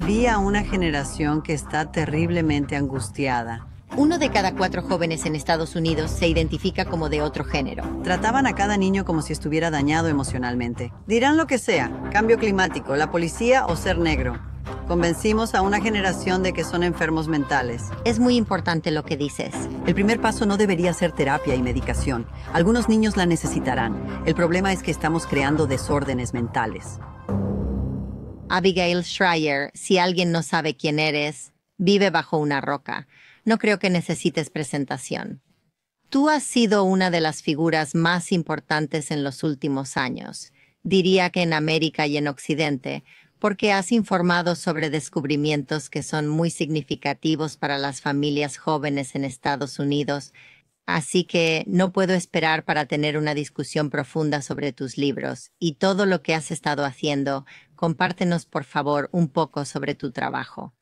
Vi a una generación que está terriblemente angustiada. 1 de cada 4 jóvenes en Estados Unidos se identifica como de otro género. Trataban a cada niño como si estuviera dañado emocionalmente. Dirán lo que sea, cambio climático, la policía o ser negro. Convencimos a una generación de que son enfermos mentales. Es muy importante lo que dices. El primer paso no debería ser terapia y medicación. Algunos niños la necesitarán. El problema es que estamos creando desórdenes mentales. Abigail Shrier, si alguien no sabe quién eres, vive bajo una roca. No creo que necesites presentación. Tú has sido una de las figuras más importantes en los últimos años, diría que en América y en Occidente, porque has informado sobre descubrimientos que son muy significativos para las familias jóvenes en Estados Unidos, así que no puedo esperar para tener una discusión profunda sobre tus libros y todo lo que has estado haciendo. Compártenos, por favor, un poco sobre tu trabajo.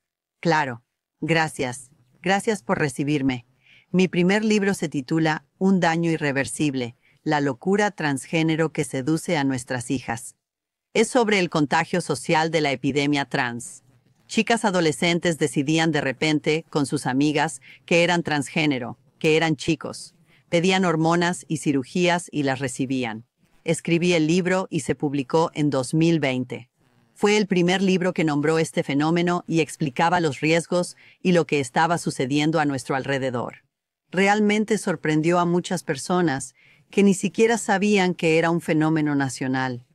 Claro. Gracias. Gracias por recibirme. Mi primer libro se titula Un daño irreversible, la locura transgénero que seduce a nuestras hijas. Es sobre el contagio social de la epidemia trans. Chicas adolescentes decidían de repente, con sus amigas, que eran transgénero, que eran chicos. Pedían hormonas y cirugías y las recibían. Escribí el libro y se publicó en 2020. Fue el primer libro que nombró este fenómeno y explicaba los riesgos y lo que estaba sucediendo a nuestro alrededor. Realmente sorprendió a muchas personas que ni siquiera sabían que era un fenómeno nacional.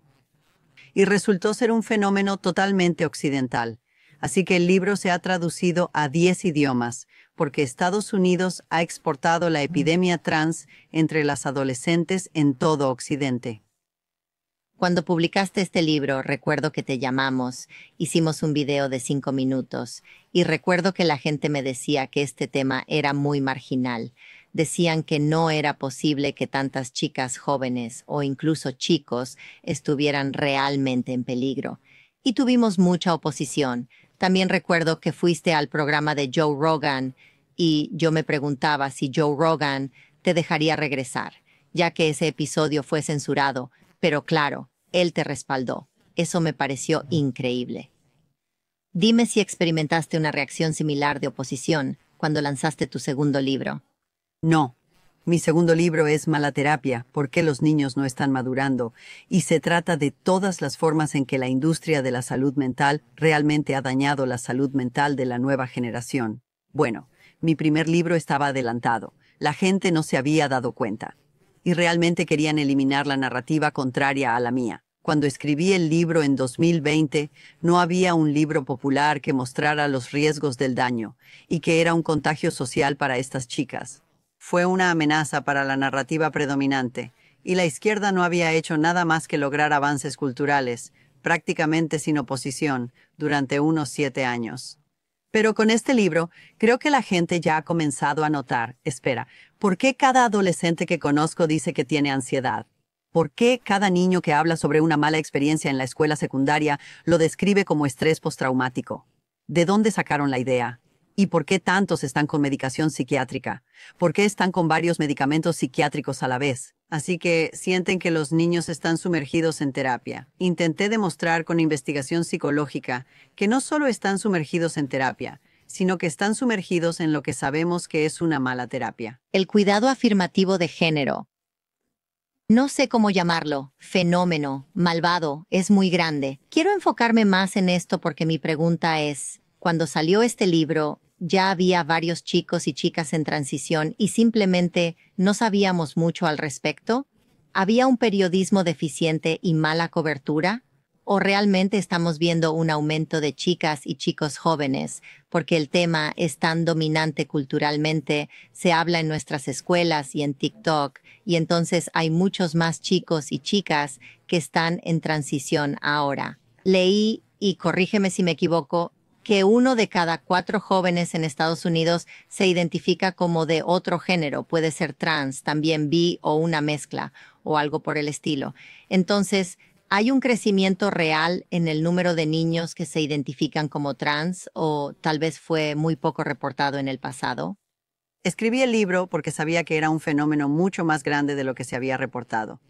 Y resultó ser un fenómeno totalmente occidental. Así que el libro se ha traducido a 10 idiomas, porque Estados Unidos ha exportado la epidemia trans entre las adolescentes en todo Occidente. Cuando publicaste este libro, recuerdo que te llamamos, hicimos un video de 5 minutos, y recuerdo que la gente me decía que este tema era muy marginal. Decían que no era posible que tantas chicas jóvenes o incluso chicos estuvieran realmente en peligro. Y tuvimos mucha oposición. También recuerdo que fuiste al programa de Joe Rogan y yo me preguntaba si Joe Rogan te dejaría regresar, ya que ese episodio fue censurado. Pero claro, él te respaldó. Eso me pareció increíble. Dime si experimentaste una reacción similar de oposición cuando lanzaste tu segundo libro. No. Mi segundo libro es Mala terapia, ¿por qué los niños no están madurando? Y se trata de todas las formas en que la industria de la salud mental realmente ha dañado la salud mental de la nueva generación. Bueno, mi primer libro estaba adelantado. La gente no se había dado cuenta. Y realmente querían eliminar la narrativa contraria a la mía. Cuando escribí el libro en 2020, no había un libro popular que mostrara los riesgos del daño y que era un contagio social para estas chicas. Fue una amenaza para la narrativa predominante, y la izquierda no había hecho nada más que lograr avances culturales, prácticamente sin oposición, durante unos 7 años. Pero con este libro, creo que la gente ya ha comenzado a notar, espera, ¿por qué cada adolescente que conozco dice que tiene ansiedad? ¿Por qué cada niño que habla sobre una mala experiencia en la escuela secundaria lo describe como estrés postraumático? ¿De dónde sacaron la idea? ¿Y por qué tantos están con medicación psiquiátrica? ¿Por qué están con varios medicamentos psiquiátricos a la vez? Así que sienten que los niños están sumergidos en terapia. Intenté demostrar con investigación psicológica que no solo están sumergidos en terapia, sino que están sumergidos en lo que sabemos que es una mala terapia. El cuidado afirmativo de género. No sé cómo llamarlo, fenómeno, malvado, es muy grande. Quiero enfocarme más en esto porque mi pregunta es, cuando salió este libro, ya había varios chicos y chicas en transición y simplemente no sabíamos mucho al respecto. ¿Había un periodismo deficiente y mala cobertura? ¿O realmente estamos viendo un aumento de chicas y chicos jóvenes porque el tema es tan dominante culturalmente, se habla en nuestras escuelas y en TikTok, y entonces hay muchos más chicos y chicas que están en transición ahora? Leí, y corrígeme si me equivoco, que 1 de cada 4 jóvenes en Estados Unidos se identifica como de otro género, puede ser trans, también bi o una mezcla, o algo por el estilo. Entonces, ¿hay un crecimiento real en el número de niños que se identifican como trans o tal vez fue muy poco reportado en el pasado? Escribí el libro porque sabía que era un fenómeno mucho más grande de lo que se había reportado.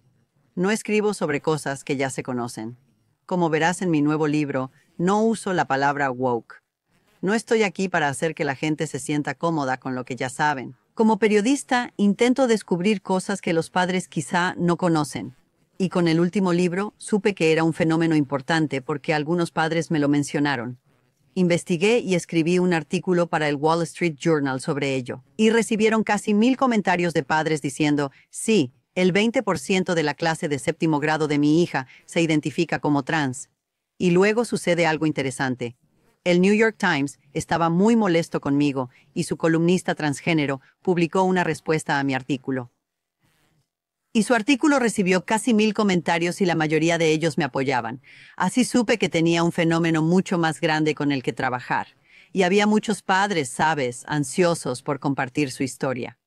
No escribo sobre cosas que ya se conocen. Como verás en mi nuevo libro, No uso la palabra woke. No estoy aquí para hacer que la gente se sienta cómoda con lo que ya saben. Como periodista, intento descubrir cosas que los padres quizá no conocen. Y con el último libro, supe que era un fenómeno importante porque algunos padres me lo mencionaron. Investigué y escribí un artículo para el Wall Street Journal sobre ello. Y recibieron casi 1000 comentarios de padres diciendo, sí, el 20% de la clase de séptimo grado de mi hija se identifica como trans. Y luego sucede algo interesante. El New York Times estaba muy molesto conmigo y su columnista transgénero publicó una respuesta a mi artículo. Y su artículo recibió casi 1000 comentarios y la mayoría de ellos me apoyaban. Así supe que tenía un fenómeno mucho más grande con el que trabajar. Y había muchos padres, sabes, ansiosos por compartir su historia.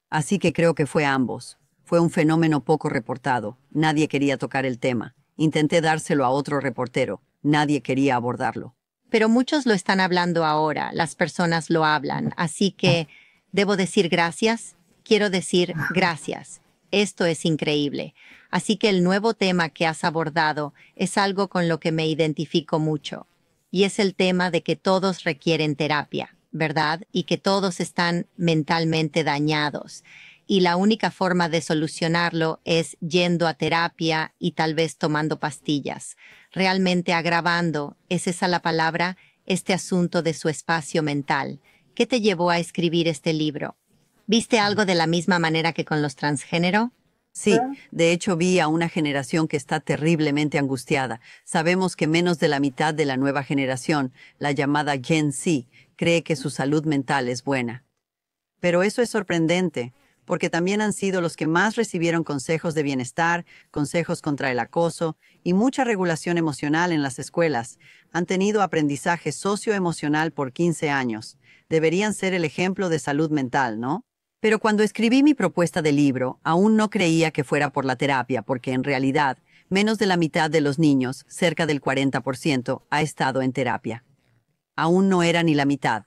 Así que creo que fue ambos. Fue un fenómeno poco reportado. Nadie quería tocar el tema. Intenté dárselo a otro reportero. Nadie quería abordarlo. Pero muchos lo están hablando ahora, las personas lo hablan, así que ¿debo decir gracias? Quiero decir gracias. Esto es increíble. Así que el nuevo tema que has abordado es algo con lo que me identifico mucho. Y es el tema de que todos requieren terapia, ¿verdad? Y que todos están mentalmente dañados. Y la única forma de solucionarlo es yendo a terapia y tal vez tomando pastillas. Realmente agravando, ¿es esa la palabra? Este asunto de su espacio mental. ¿Qué te llevó a escribir este libro? ¿Viste algo de la misma manera que con los transgénero? Sí, de hecho vi a una generación que está terriblemente angustiada. Sabemos que menos de la mitad de la nueva generación, la llamada Gen Z, cree que su salud mental es buena. Pero eso es sorprendente, porque también han sido los que más recibieron consejos de bienestar, consejos contra el acoso y mucha regulación emocional en las escuelas. Han tenido aprendizaje socioemocional por 15 años. Deberían ser el ejemplo de salud mental, ¿no? Pero cuando escribí mi propuesta de libro, aún no creía que fuera por la terapia, porque en realidad, menos de la mitad de los niños, cerca del 40%, ha estado en terapia. Aún no era ni la mitad.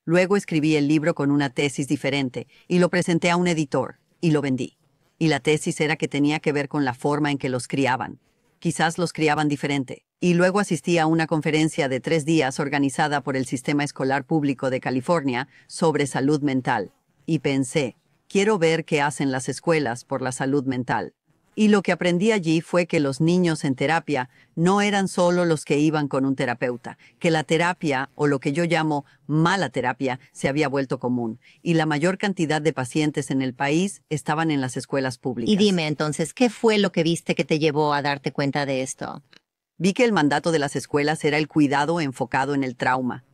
Luego escribí el libro con una tesis diferente, y lo presenté a un editor, y lo vendí. Y la tesis era que tenía que ver con la forma en que los criaban. Quizás los criaban diferente. Y luego asistí a una conferencia de 3 días organizada por el Sistema Escolar Público de California sobre salud mental. Y pensé, quiero ver qué hacen las escuelas por la salud mental. Y lo que aprendí allí fue que los niños en terapia no eran solo los que iban con un terapeuta, que la terapia, o lo que yo llamo mala terapia, se había vuelto común, y la mayor cantidad de pacientes en el país estaban en las escuelas públicas. Y dime entonces, ¿qué fue lo que viste que te llevó a darte cuenta de esto? Vi que el mandato de las escuelas era el cuidado enfocado en el trauma.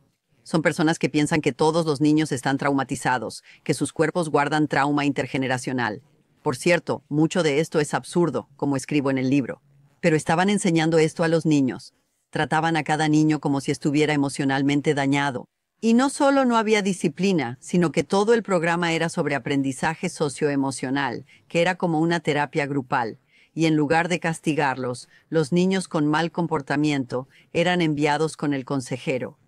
Son personas que piensan que todos los niños están traumatizados, que sus cuerpos guardan trauma intergeneracional. Por cierto, mucho de esto es absurdo, como escribo en el libro. Pero estaban enseñando esto a los niños. Trataban a cada niño como si estuviera emocionalmente dañado. Y no solo no había disciplina, sino que todo el programa era sobre aprendizaje socioemocional, que era como una terapia grupal. Y en lugar de castigarlos, los niños con mal comportamiento eran enviados con el consejero.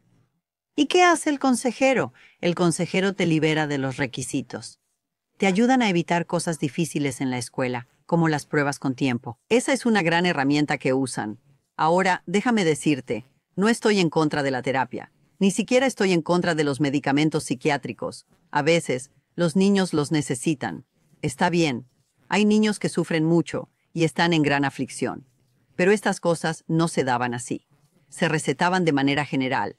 ¿Y qué hace el consejero? El consejero te libera de los requisitos. Te ayudan a evitar cosas difíciles en la escuela, como las pruebas con tiempo. Esa es una gran herramienta que usan. Ahora, déjame decirte, no estoy en contra de la terapia. Ni siquiera estoy en contra de los medicamentos psiquiátricos. A veces, los niños los necesitan. Está bien. Hay niños que sufren mucho y están en gran aflicción. Pero estas cosas no se daban así. Se recetaban de manera general.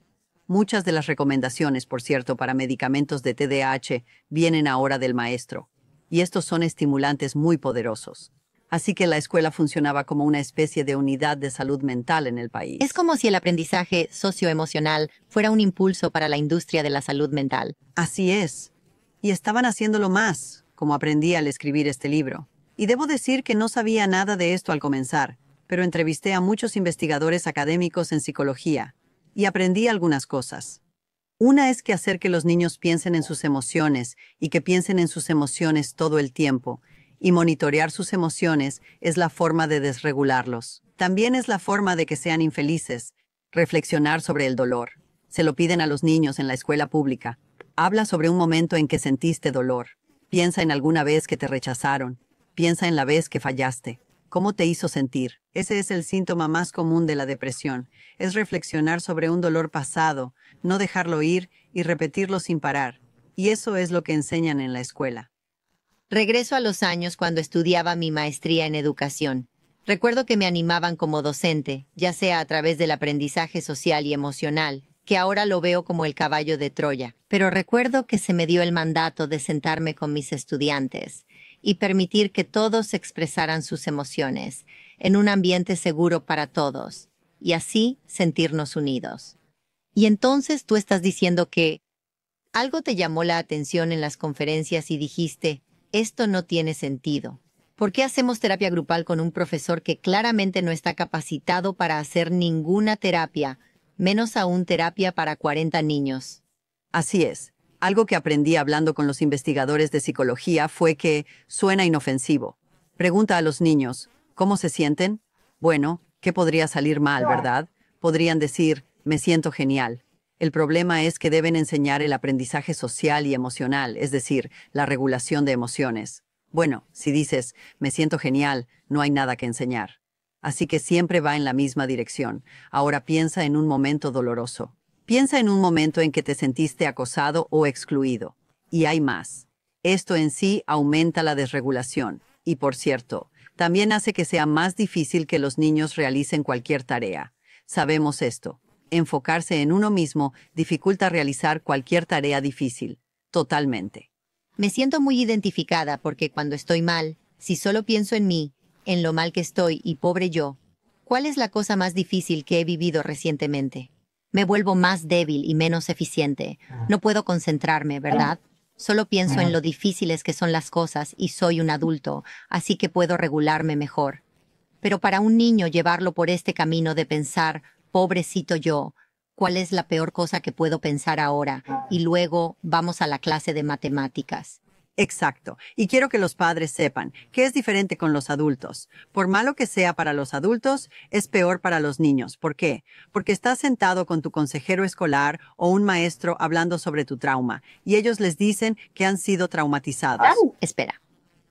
Muchas de las recomendaciones, por cierto, para medicamentos de TDAH vienen ahora del maestro, y estos son estimulantes muy poderosos. Así que la escuela funcionaba como una especie de unidad de salud mental en el país. Es como si el aprendizaje socioemocional fuera un impulso para la industria de la salud mental. Así es. Y estaban haciéndolo más, como aprendí al escribir este libro. Y debo decir que no sabía nada de esto al comenzar, pero entrevisté a muchos investigadores académicos en psicología, y aprendí algunas cosas. Una es que hacer que los niños piensen en sus emociones y que piensen en sus emociones todo el tiempo, y monitorear sus emociones es la forma de desregularlos. También es la forma de que sean infelices, reflexionar sobre el dolor. Se lo piden a los niños en la escuela pública. Habla sobre un momento en que sentiste dolor. Piensa en alguna vez que te rechazaron. Piensa en la vez que fallaste. ¿Cómo te hizo sentir? Ese es el síntoma más común de la depresión. Es reflexionar sobre un dolor pasado, no dejarlo ir y repetirlo sin parar. Y eso es lo que enseñan en la escuela. Regreso a los años cuando estudiaba mi maestría en educación. Recuerdo que me animaban como docente, ya sea a través del aprendizaje social y emocional, que ahora lo veo como el caballo de Troya. Pero recuerdo que se me dio el mandato de sentarme con mis estudiantes y permitir que todos expresaran sus emociones en un ambiente seguro para todos, y así sentirnos unidos. Y entonces tú estás diciendo que algo te llamó la atención en las conferencias y dijiste, esto no tiene sentido. ¿Por qué hacemos terapia grupal con un profesor que claramente no está capacitado para hacer ninguna terapia, menos aún terapia para 40 niños? Así es. Algo que aprendí hablando con los investigadores de psicología fue que suena inofensivo. Pregunta a los niños, ¿cómo se sienten? Bueno, ¿qué podría salir mal, verdad? Podrían decir, me siento genial. El problema es que deben enseñar el aprendizaje social y emocional, es decir, la regulación de emociones. Bueno, si dices, me siento genial, no hay nada que enseñar. Así que siempre va en la misma dirección. Ahora piensa en un momento doloroso. Piensa en un momento en que te sentiste acosado o excluido. Y hay más. Esto en sí aumenta la desregulación. Y por cierto, también hace que sea más difícil que los niños realicen cualquier tarea. Sabemos esto. Enfocarse en uno mismo dificulta realizar cualquier tarea difícil. Totalmente. Me siento muy identificada porque cuando estoy mal, si solo pienso en mí, en lo mal que estoy y pobre yo, ¿cuál es la cosa más difícil que he vivido recientemente? Me vuelvo más débil y menos eficiente. No puedo concentrarme, ¿verdad? Solo pienso en lo difíciles que son las cosas y soy un adulto, así que puedo regularme mejor. Pero para un niño llevarlo por este camino de pensar, pobrecito yo, ¿cuál es la peor cosa que puedo pensar ahora? Y luego vamos a la clase de matemáticas. Exacto. Y quiero que los padres sepan que es diferente con los adultos. Por malo que sea para los adultos, es peor para los niños. ¿Por qué? Porque estás sentado con tu consejero escolar o un maestro hablando sobre tu trauma y ellos les dicen que han sido traumatizados. Espera.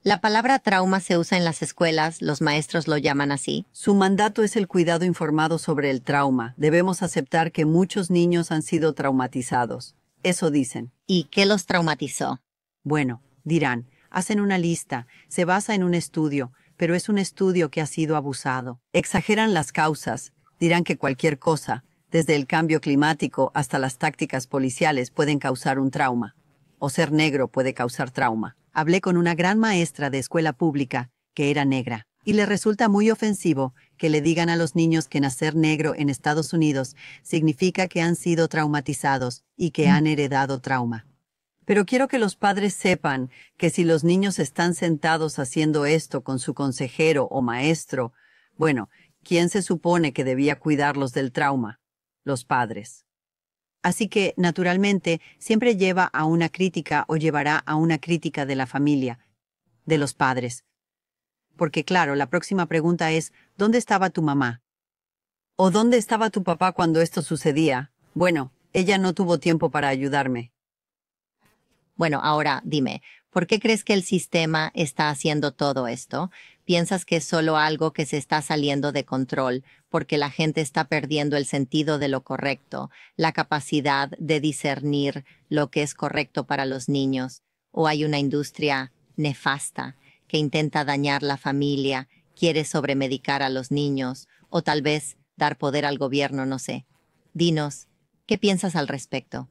La palabra trauma se usa en las escuelas, los maestros lo llaman así. Su mandato es el cuidado informado sobre el trauma. Debemos aceptar que muchos niños han sido traumatizados. Eso dicen. ¿Y qué los traumatizó? Bueno, dirán, hacen una lista, se basa en un estudio, pero es un estudio que ha sido abusado. Exageran las causas, dirán que cualquier cosa, desde el cambio climático hasta las tácticas policiales, pueden causar un trauma. O ser negro puede causar trauma. Hablé con una gran maestra de escuela pública que era negra, y le resulta muy ofensivo que le digan a los niños que nacer negro en Estados Unidos significa que han sido traumatizados y que han heredado trauma. Pero quiero que los padres sepan que si los niños están sentados haciendo esto con su consejero o maestro, bueno, ¿quién se supone que debía cuidarlos del trauma? Los padres. Así que, naturalmente, siempre lleva a una crítica o llevará a una crítica de la familia, de los padres. Porque, claro, la próxima pregunta es, ¿dónde estaba tu mamá? ¿O dónde estaba tu papá cuando esto sucedía? Bueno, ella no tuvo tiempo para ayudarme. Bueno, ahora dime, ¿por qué crees que el sistema está haciendo todo esto? ¿Piensas que es solo algo que se está saliendo de control porque la gente está perdiendo el sentido de lo correcto, la capacidad de discernir lo que es correcto para los niños? ¿O hay una industria nefasta que intenta dañar la familia, quiere sobremedicar a los niños o tal vez dar poder al gobierno, no sé? Dinos, ¿qué piensas al respecto?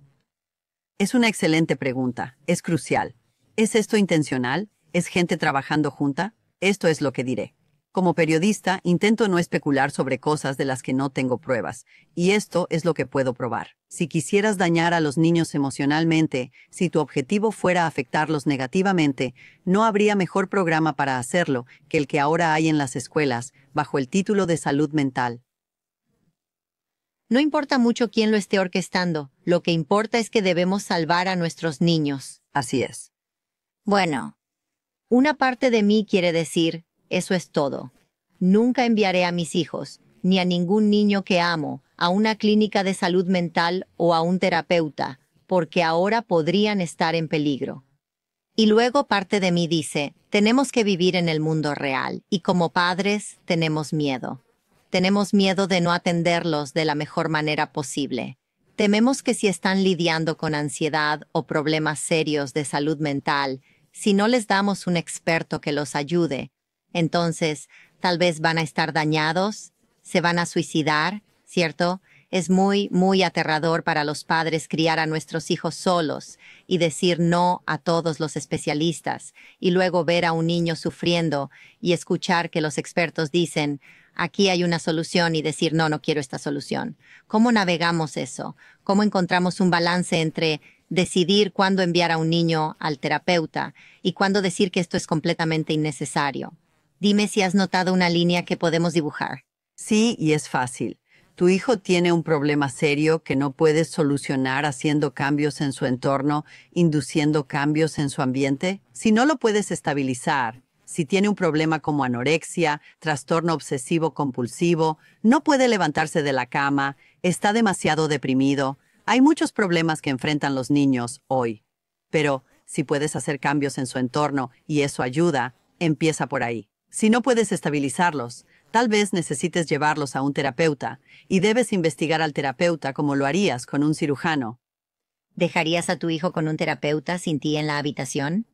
Es una excelente pregunta. Es crucial. ¿Es esto intencional? ¿Es gente trabajando junta? Esto es lo que diré. Como periodista, intento no especular sobre cosas de las que no tengo pruebas, y esto es lo que puedo probar. Si quisieras dañar a los niños emocionalmente, si tu objetivo fuera afectarlos negativamente, no habría mejor programa para hacerlo que el que ahora hay en las escuelas, bajo el título de salud mental. No importa mucho quién lo esté orquestando, lo que importa es que debemos salvar a nuestros niños. Así es. Bueno, una parte de mí quiere decir, eso es todo. Nunca enviaré a mis hijos, ni a ningún niño que amo, a una clínica de salud mental o a un terapeuta, porque ahora podrían estar en peligro. Y luego parte de mí dice, tenemos que vivir en el mundo real, y como padres tenemos miedo. Tenemos miedo de no atenderlos de la mejor manera posible. Tememos que si están lidiando con ansiedad o problemas serios de salud mental, si no les damos un experto que los ayude, entonces tal vez van a estar dañados, se van a suicidar, ¿cierto? Es muy, muy aterrador para los padres criar a nuestros hijos solos y decir no a todos los especialistas, y luego ver a un niño sufriendo y escuchar que los expertos dicen, aquí hay una solución, y decir, no, no quiero esta solución. ¿Cómo navegamos eso? ¿Cómo encontramos un balance entre decidir cuándo enviar a un niño al terapeuta y cuándo decir que esto es completamente innecesario? Dime si has notado una línea que podemos dibujar. Sí, y es fácil. Tu hijo tiene un problema serio que no puedes solucionar haciendo cambios en su entorno, induciendo cambios en su ambiente. Si no lo puedes estabilizar, si tiene un problema como anorexia, trastorno obsesivo compulsivo, no puede levantarse de la cama, está demasiado deprimido. Hay muchos problemas que enfrentan los niños hoy. Pero si puedes hacer cambios en su entorno y eso ayuda, empieza por ahí. Si no puedes estabilizarlos, tal vez necesites llevarlos a un terapeuta y debes investigar al terapeuta como lo harías con un cirujano. ¿Dejarías a tu hijo con un terapeuta sin ti en la habitación?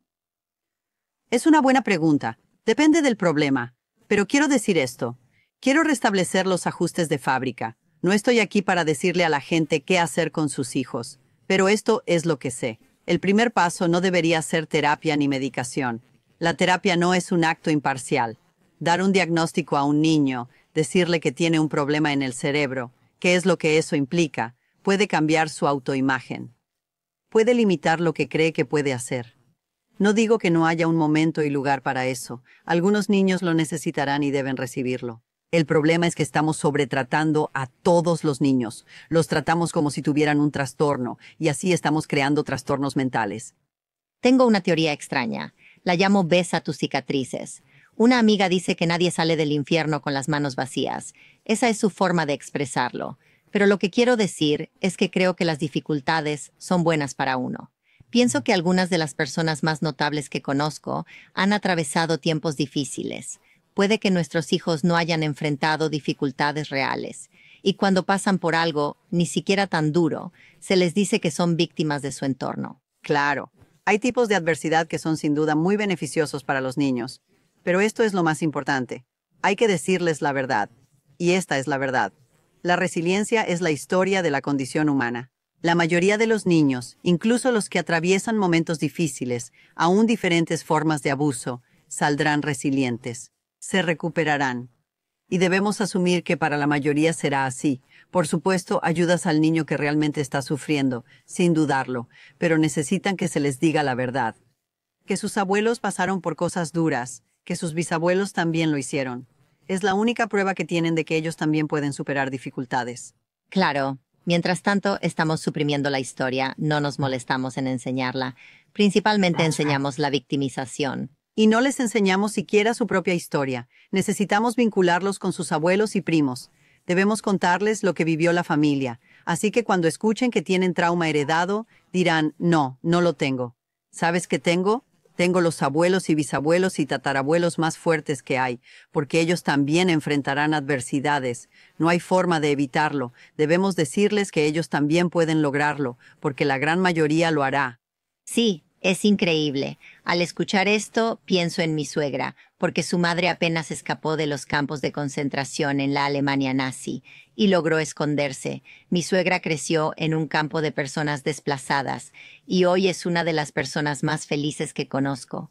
Es una buena pregunta. Depende del problema. Pero quiero decir esto. Quiero restablecer los ajustes de fábrica. No estoy aquí para decirle a la gente qué hacer con sus hijos. Pero esto es lo que sé. El primer paso no debería ser terapia ni medicación. La terapia no es un acto imparcial. Dar un diagnóstico a un niño, decirle que tiene un problema en el cerebro, qué es lo que eso implica, puede cambiar su autoimagen. Puede limitar lo que cree que puede hacer. No digo que no haya un momento y lugar para eso. Algunos niños lo necesitarán y deben recibirlo. El problema es que estamos sobretratando a todos los niños. Los tratamos como si tuvieran un trastorno, y así estamos creando trastornos mentales. Tengo una teoría extraña. La llamo besa tus cicatrices. Una amiga dice que nadie sale del infierno con las manos vacías. Esa es su forma de expresarlo. Pero lo que quiero decir es que creo que las dificultades son buenas para uno. Pienso que algunas de las personas más notables que conozco han atravesado tiempos difíciles. Puede que nuestros hijos no hayan enfrentado dificultades reales. Y cuando pasan por algo, ni siquiera tan duro, se les dice que son víctimas de su entorno. Claro, hay tipos de adversidad que son sin duda muy beneficiosos para los niños. Pero esto es lo más importante. Hay que decirles la verdad. Y esta es la verdad. La resiliencia es la historia de la condición humana. La mayoría de los niños, incluso los que atraviesan momentos difíciles, aún diferentes formas de abuso, saldrán resilientes. Se recuperarán. Y debemos asumir que para la mayoría será así. Por supuesto, ayudas al niño que realmente está sufriendo, sin dudarlo, pero necesitan que se les diga la verdad. Que sus abuelos pasaron por cosas duras, que sus bisabuelos también lo hicieron. Es la única prueba que tienen de que ellos también pueden superar dificultades. Claro. Mientras tanto, estamos suprimiendo la historia, no nos molestamos en enseñarla. Principalmente enseñamos la victimización. Y no les enseñamos siquiera su propia historia. Necesitamos vincularlos con sus abuelos y primos. Debemos contarles lo que vivió la familia. Así que cuando escuchen que tienen trauma heredado, dirán, no, no lo tengo. ¿Sabes qué tengo? Tengo los abuelos y bisabuelos y tatarabuelos más fuertes que hay, porque ellos también enfrentarán adversidades. No hay forma de evitarlo. Debemos decirles que ellos también pueden lograrlo, porque la gran mayoría lo hará. Sí, es increíble. Al escuchar esto, pienso en mi suegra, porque su madre apenas escapó de los campos de concentración en la Alemania nazi y logró esconderse. Mi suegra creció en un campo de personas desplazadas y hoy es una de las personas más felices que conozco.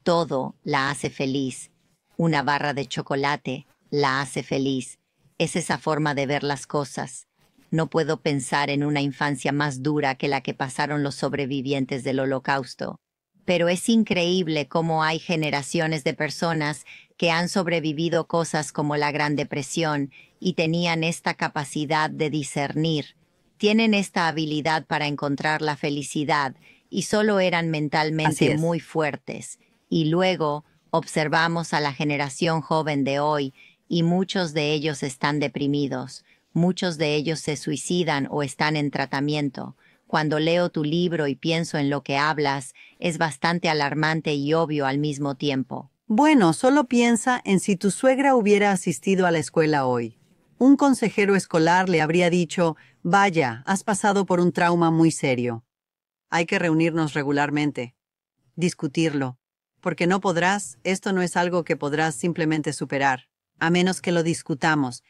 Todo la hace feliz. Una barra de chocolate la hace feliz. Es esa forma de ver las cosas. No puedo pensar en una infancia más dura que la que pasaron los sobrevivientes del Holocausto. Pero es increíble cómo hay generaciones de personas que han sobrevivido cosas como la Gran Depresión y tenían esta capacidad de discernir. Tienen esta habilidad para encontrar la felicidad y solo eran mentalmente muy fuertes. Y luego observamos a la generación joven de hoy y muchos de ellos están deprimidos. Muchos de ellos se suicidan o están en tratamiento. Cuando leo tu libro y pienso en lo que hablas, es bastante alarmante y obvio al mismo tiempo. Bueno, solo piensa en si tu suegra hubiera asistido a la escuela hoy. Un consejero escolar le habría dicho, vaya, has pasado por un trauma muy serio. Hay que reunirnos regularmente, discutirlo, porque esto no es algo que podrás simplemente superar, a menos que lo discutamos.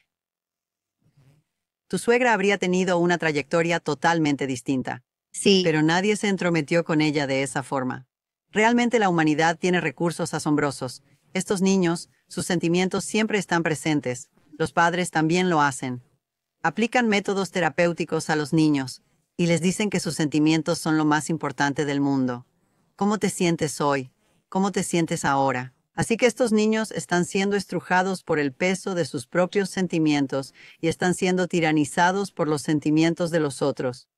Tu suegra habría tenido una trayectoria totalmente distinta, Sí, pero nadie se entrometió con ella de esa forma. Realmente la humanidad tiene recursos asombrosos. Estos niños, sus sentimientos siempre están presentes. Los padres también lo hacen. Aplican métodos terapéuticos a los niños y les dicen que sus sentimientos son lo más importante del mundo. ¿Cómo te sientes hoy? ¿Cómo te sientes ahora? Así que estos niños están siendo estrujados por el peso de sus propios sentimientos y están siendo tiranizados por los sentimientos de los otros.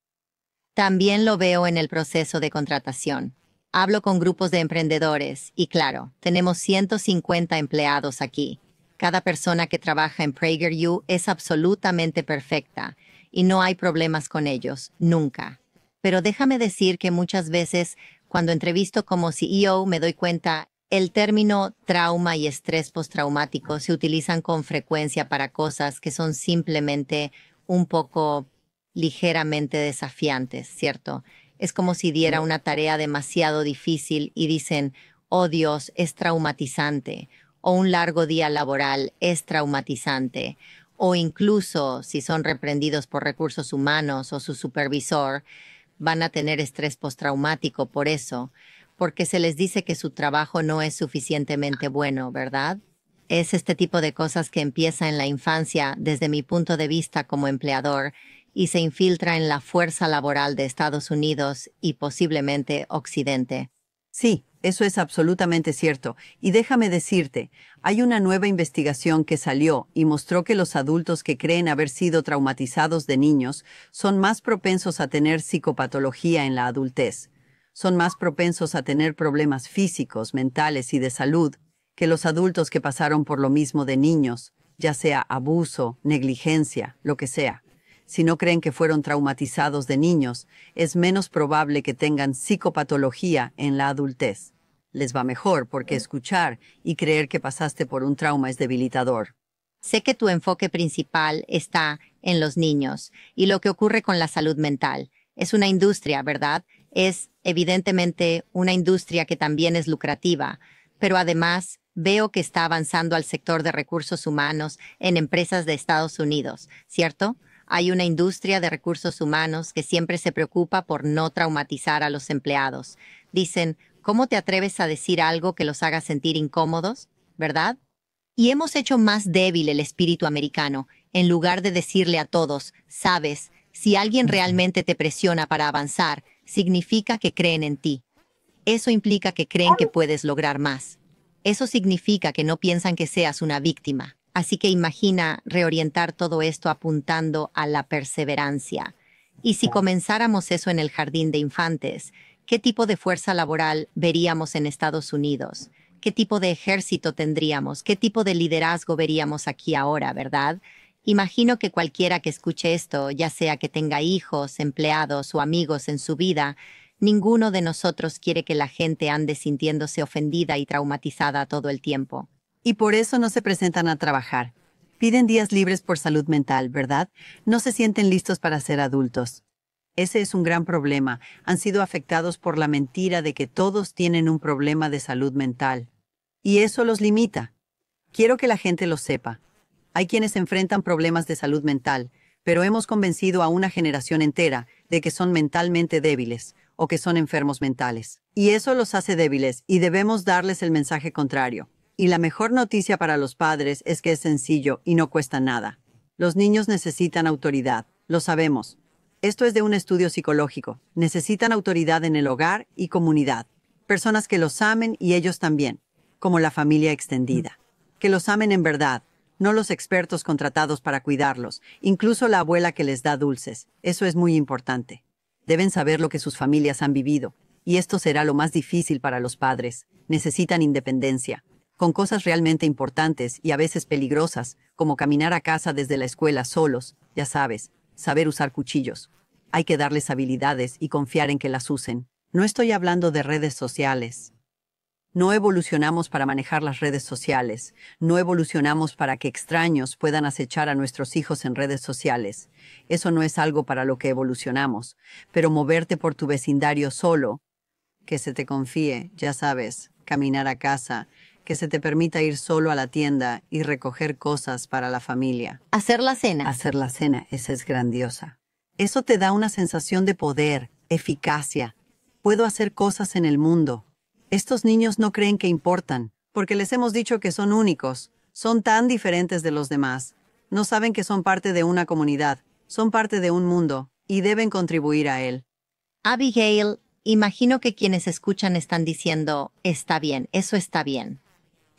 también lo veo en el proceso de contratación. Hablo con grupos de emprendedores y claro, tenemos 150 empleados aquí. Cada persona que trabaja en PragerU es absolutamente perfecta y no hay problemas con ellos, nunca. Pero déjame decir que muchas veces, cuando entrevisto como CEO, me doy cuenta, el término trauma y estrés postraumático se utilizan con frecuencia para cosas que son simplemente un poco ligeramente desafiantes, ¿cierto? Es como si diera una tarea demasiado difícil y dicen, oh Dios, es traumatizante, o un largo día laboral es traumatizante, o incluso si son reprendidos por recursos humanos o su supervisor, van a tener estrés postraumático por eso, porque se les dice que su trabajo no es suficientemente bueno, ¿verdad? Es este tipo de cosas que empieza en la infancia desde mi punto de vista como empleador y se infiltra en la fuerza laboral de Estados Unidos y posiblemente Occidente. Sí, eso es absolutamente cierto. Y déjame decirte, hay una nueva investigación que salió y mostró que los adultos que creen haber sido traumatizados de niños son más propensos a tener psicopatología en la adultez. Son más propensos a tener problemas físicos, mentales y de salud que los adultos que pasaron por lo mismo de niños, ya sea abuso, negligencia, lo que sea. Si no creen que fueron traumatizados de niños, es menos probable que tengan psicopatología en la adultez. Les va mejor porque escuchar y creer que pasaste por un trauma es debilitador. Sé que tu enfoque principal está en los niños y lo que ocurre con la salud mental. Es una industria, ¿verdad? Es evidentemente una industria que también es lucrativa, pero además veo que está avanzando al sector de recursos humanos en empresas de Estados Unidos, ¿cierto? Hay una industria de recursos humanos que siempre se preocupa por no traumatizar a los empleados. Dicen, ¿cómo te atreves a decir algo que los haga sentir incómodos? ¿Verdad? Y hemos hecho más débil el espíritu americano, en lugar de decirle a todos, sabes, si alguien realmente te presiona para avanzar, significa que creen en ti. Eso implica que creen que puedes lograr más. Eso significa que no piensan que seas una víctima. Así que imagina reorientar todo esto apuntando a la perseverancia. Y si comenzáramos eso en el jardín de infantes, ¿qué tipo de fuerza laboral veríamos en Estados Unidos? ¿Qué tipo de ejército tendríamos? ¿Qué tipo de liderazgo veríamos aquí ahora, verdad? Imagino que cualquiera que escuche esto, ya sea que tenga hijos, empleados o amigos en su vida, ninguno de nosotros quiere que la gente ande sintiéndose ofendida y traumatizada todo el tiempo. Y por eso no se presentan a trabajar. Piden días libres por salud mental, ¿verdad? No se sienten listos para ser adultos. Ese es un gran problema. Han sido afectados por la mentira de que todos tienen un problema de salud mental. Y eso los limita. Quiero que la gente lo sepa. Hay quienes enfrentan problemas de salud mental, pero hemos convencido a una generación entera de que son mentalmente débiles o que son enfermos mentales. Y eso los hace débiles y debemos darles el mensaje contrario. Y la mejor noticia para los padres es que es sencillo y no cuesta nada. Los niños necesitan autoridad, lo sabemos. Esto es de un estudio psicológico. Necesitan autoridad en el hogar y comunidad. Personas que los amen y ellos también, como la familia extendida. Que los amen en verdad, no los expertos contratados para cuidarlos, incluso la abuela que les da dulces. Eso es muy importante. Deben saber lo que sus familias han vivido, y esto será lo más difícil para los padres. Necesitan independencia, con cosas realmente importantes y a veces peligrosas, como caminar a casa desde la escuela solos, ya sabes, saber usar cuchillos. Hay que darles habilidades y confiar en que las usen. No estoy hablando de redes sociales. No evolucionamos para manejar las redes sociales. No evolucionamos para que extraños puedan acechar a nuestros hijos en redes sociales. Eso no es algo para lo que evolucionamos. Pero moverte por tu vecindario solo, que se te confíe, ya sabes, caminar a casa, que se te permita ir solo a la tienda y recoger cosas para la familia. Hacer la cena. Hacer la cena, esa es grandiosa. Eso te da una sensación de poder, eficacia. Puedo hacer cosas en el mundo. Estos niños no creen que importan, porque les hemos dicho que son únicos, son tan diferentes de los demás. No saben que son parte de una comunidad, son parte de un mundo, y deben contribuir a él. Abigail, imagino que quienes escuchan están diciendo, está bien, eso está bien.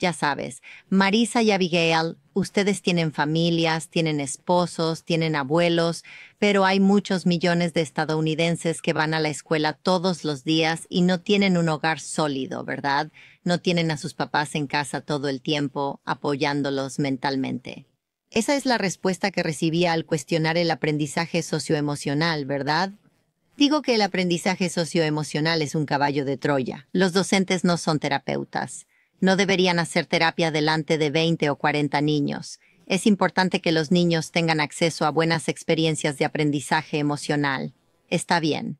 Ya sabes, Marisa y Abigail, ustedes tienen familias, tienen esposos, tienen abuelos, pero hay muchos millones de estadounidenses que van a la escuela todos los días y no tienen un hogar sólido, ¿verdad? No tienen a sus papás en casa todo el tiempo, apoyándolos mentalmente. Esa es la respuesta que recibía al cuestionar el aprendizaje socioemocional, ¿verdad? Digo que el aprendizaje socioemocional es un caballo de Troya. Los docentes no son terapeutas. No deberían hacer terapia delante de 20 o 40 niños. Es importante que los niños tengan acceso a buenas experiencias de aprendizaje emocional. Está bien.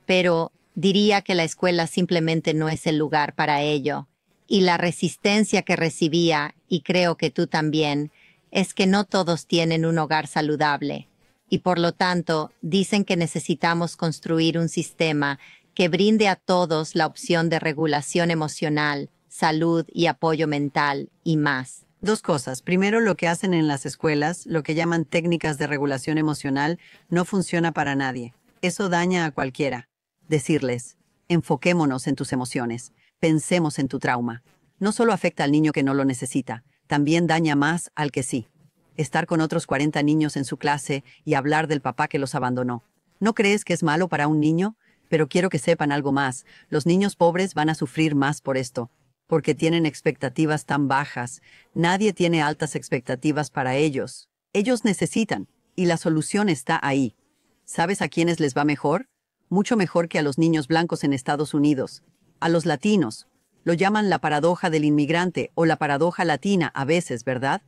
Pero diría que la escuela simplemente no es el lugar para ello. Y la resistencia que recibía, y creo que tú también, es que no todos tienen un hogar saludable. Y por lo tanto, dicen que necesitamos construir un sistema que brinde a todos la opción de regulación emocional, salud y apoyo mental, y más. Dos cosas. Primero, lo que hacen en las escuelas, lo que llaman técnicas de regulación emocional, no funciona para nadie. Eso daña a cualquiera. Decirles, enfoquémonos en tus emociones, pensemos en tu trauma. No solo afecta al niño que no lo necesita, también daña más al que sí. Estar con otros 40 niños en su clase y hablar del papá que los abandonó. ¿No crees que es malo para un niño? Pero quiero que sepan algo más. Los niños pobres van a sufrir más por esto, porque tienen expectativas tan bajas. Nadie tiene altas expectativas para ellos. Ellos necesitan, y la solución está ahí. ¿Sabes a quiénes les va mejor? Mucho mejor que a los niños blancos en Estados Unidos. A los latinos. Lo llaman la paradoja del inmigrante o la paradoja latina a veces, ¿verdad?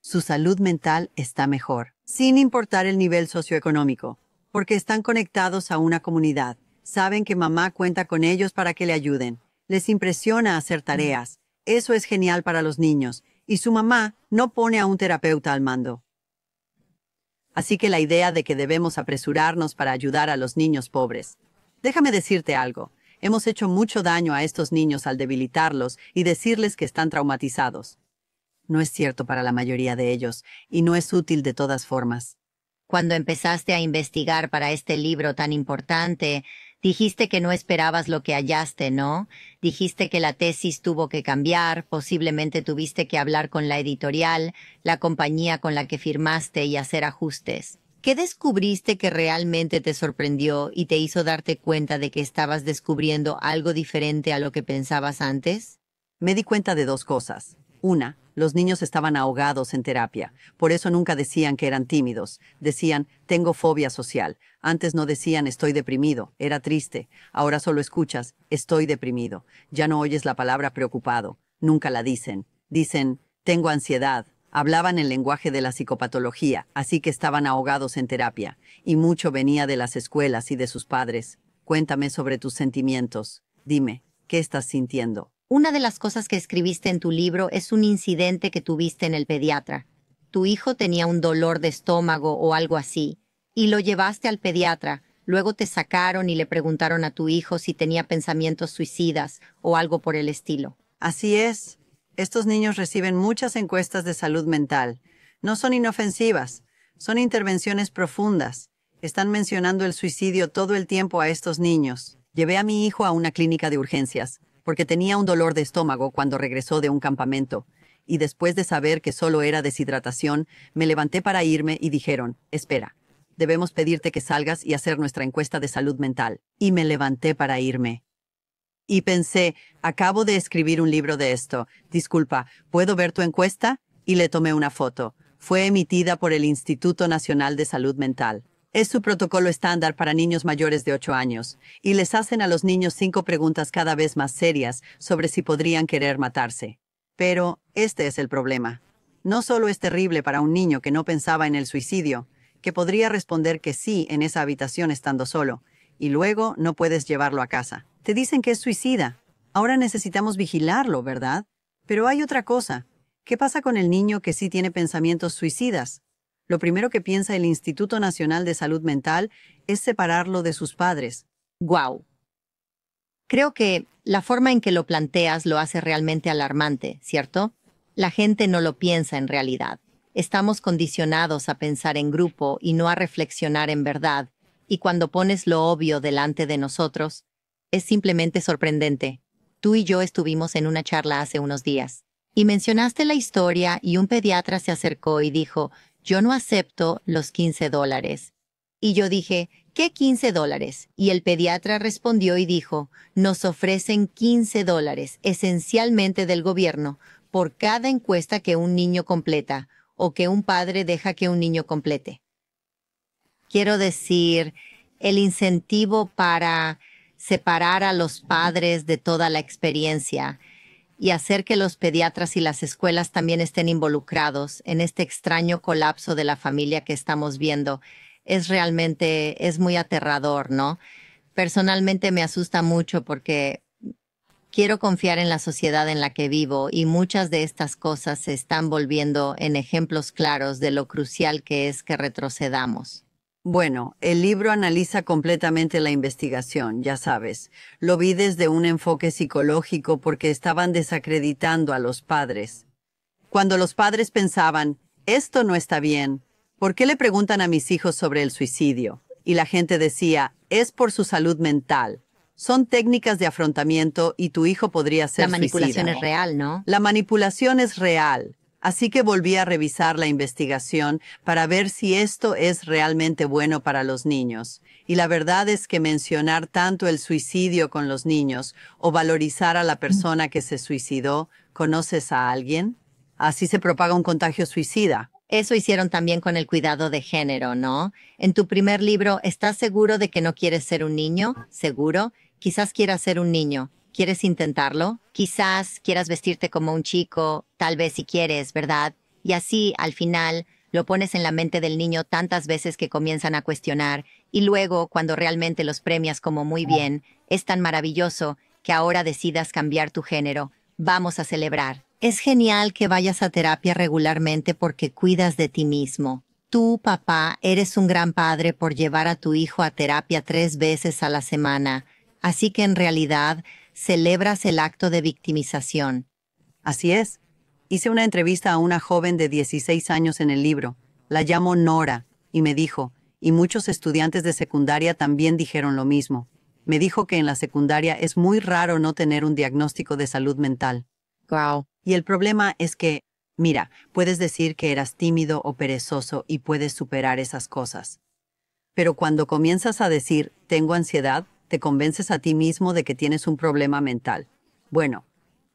Su salud mental está mejor, sin importar el nivel socioeconómico, porque están conectados a una comunidad. Saben que mamá cuenta con ellos para que le ayuden. Les impresiona hacer tareas. Eso es genial para los niños. Y su mamá no pone a un terapeuta al mando. Así que la idea de que debemos apresurarnos para ayudar a los niños pobres. Déjame decirte algo. Hemos hecho mucho daño a estos niños al debilitarlos y decirles que están traumatizados. No es cierto para la mayoría de ellos, y no es útil de todas formas. Cuando empezaste a investigar para este libro tan importante, dijiste que no esperabas lo que hallaste, ¿no? Dijiste que la tesis tuvo que cambiar, posiblemente tuviste que hablar con la editorial, la compañía con la que firmaste y hacer ajustes. ¿Qué descubriste que realmente te sorprendió y te hizo darte cuenta de que estabas descubriendo algo diferente a lo que pensabas antes? Me di cuenta de dos cosas. Una, los niños estaban ahogados en terapia. Por eso nunca decían que eran tímidos. Decían, tengo fobia social. Antes no decían, estoy deprimido. Era triste. Ahora solo escuchas, estoy deprimido. Ya no oyes la palabra preocupado. Nunca la dicen. Dicen, tengo ansiedad. Hablaban el lenguaje de la psicopatología, así que estaban ahogados en terapia. Y mucho venía de las escuelas y de sus padres. Cuéntame sobre tus sentimientos. Dime, ¿qué estás sintiendo? Una de las cosas que escribiste en tu libro es un incidente que tuviste en el pediatra. Tu hijo tenía un dolor de estómago o algo así, y lo llevaste al pediatra. Luego te sacaron y le preguntaron a tu hijo si tenía pensamientos suicidas o algo por el estilo. Así es. Estos niños reciben muchas encuestas de salud mental. No son inofensivas, son intervenciones profundas. Están mencionando el suicidio todo el tiempo a estos niños. Llevé a mi hijo a una clínica de urgencias, porque tenía un dolor de estómago cuando regresó de un campamento, y después de saber que solo era deshidratación, me levanté para irme y dijeron, espera, debemos pedirte que salgas y hacer nuestra encuesta de salud mental. Y me levanté para irme. Y pensé, acabo de escribir un libro de esto. Disculpa, ¿puedo ver tu encuesta? Y le tomé una foto. Fue emitida por el Instituto Nacional de Salud Mental. Es su protocolo estándar para niños mayores de 8 años, y les hacen a los niños 5 preguntas cada vez más serias sobre si podrían querer matarse. Pero este es el problema. No solo es terrible para un niño que no pensaba en el suicidio, que podría responder que sí en esa habitación estando solo, y luego no puedes llevarlo a casa. Te dicen que es suicida. Ahora necesitamos vigilarlo, ¿verdad? Pero hay otra cosa. ¿Qué pasa con el niño que sí tiene pensamientos suicidas? Lo primero que piensa el Instituto Nacional de Salud Mental es separarlo de sus padres. Guau. Creo que la forma en que lo planteas lo hace realmente alarmante, ¿cierto? La gente no lo piensa en realidad. Estamos condicionados a pensar en grupo y no a reflexionar en verdad, y cuando pones lo obvio delante de nosotros, es simplemente sorprendente. Tú y yo estuvimos en una charla hace unos días, y mencionaste la historia y un pediatra se acercó y dijo, yo no acepto los $15. Y yo dije, ¿qué $15? Y el pediatra respondió y dijo, nos ofrecen $15, esencialmente del gobierno, por cada encuesta que un niño completa o que un padre deja que un niño complete. Quiero decir, el incentivo para separar a los padres de toda la experiencia y hacer que los pediatras y las escuelas también estén involucrados en este extraño colapso de la familia que estamos viendo, es muy aterrador, ¿no? Personalmente me asusta mucho porque quiero confiar en la sociedad en la que vivo y muchas de estas cosas se están volviendo en ejemplos claros de lo crucial que es que retrocedamos. Bueno, el libro analiza completamente la investigación, ya sabes. Lo vi desde un enfoque psicológico porque estaban desacreditando a los padres. Cuando los padres pensaban, esto no está bien, ¿por qué le preguntan a mis hijos sobre el suicidio? Y la gente decía, es por su salud mental. Son técnicas de afrontamiento y tu hijo podría ser La manipulación suicida. es real, ¿no? La manipulación es real. Así que volví a revisar la investigación para ver si esto es realmente bueno para los niños. Y la verdad es que mencionar tanto el suicidio con los niños o valorizar a la persona que se suicidó, ¿conoces a alguien? Así se propaga un contagio suicida. Eso hicieron también con el cuidado de género, ¿no? En tu primer libro, ¿estás seguro de que no quieres ser un niño? ¿Seguro? Quizás quieras ser un niño. ¿Quieres intentarlo? Quizás quieras vestirte como un chico, tal vez si quieres, ¿verdad? Y así, al final, lo pones en la mente del niño tantas veces que comienzan a cuestionar, y luego, cuando realmente los premias como muy bien, es tan maravilloso que ahora decidas cambiar tu género. Vamos a celebrar. Es genial que vayas a terapia regularmente porque cuidas de ti mismo. Tú, papá, eres un gran padre por llevar a tu hijo a terapia 3 veces a la semana. Así que en realidad celebras el acto de victimización. Así es. Hice una entrevista a una joven de 16 años en el libro. La llamo Nora y me dijo, y muchos estudiantes de secundaria también dijeron lo mismo. Me dijo que en la secundaria es muy raro no tener un diagnóstico de salud mental. Wow. Y el problema es que, mira, puedes decir que eras tímido o perezoso y puedes superar esas cosas. Pero cuando comienzas a decir, tengo ansiedad, te convences a ti mismo de que tienes un problema mental. Bueno,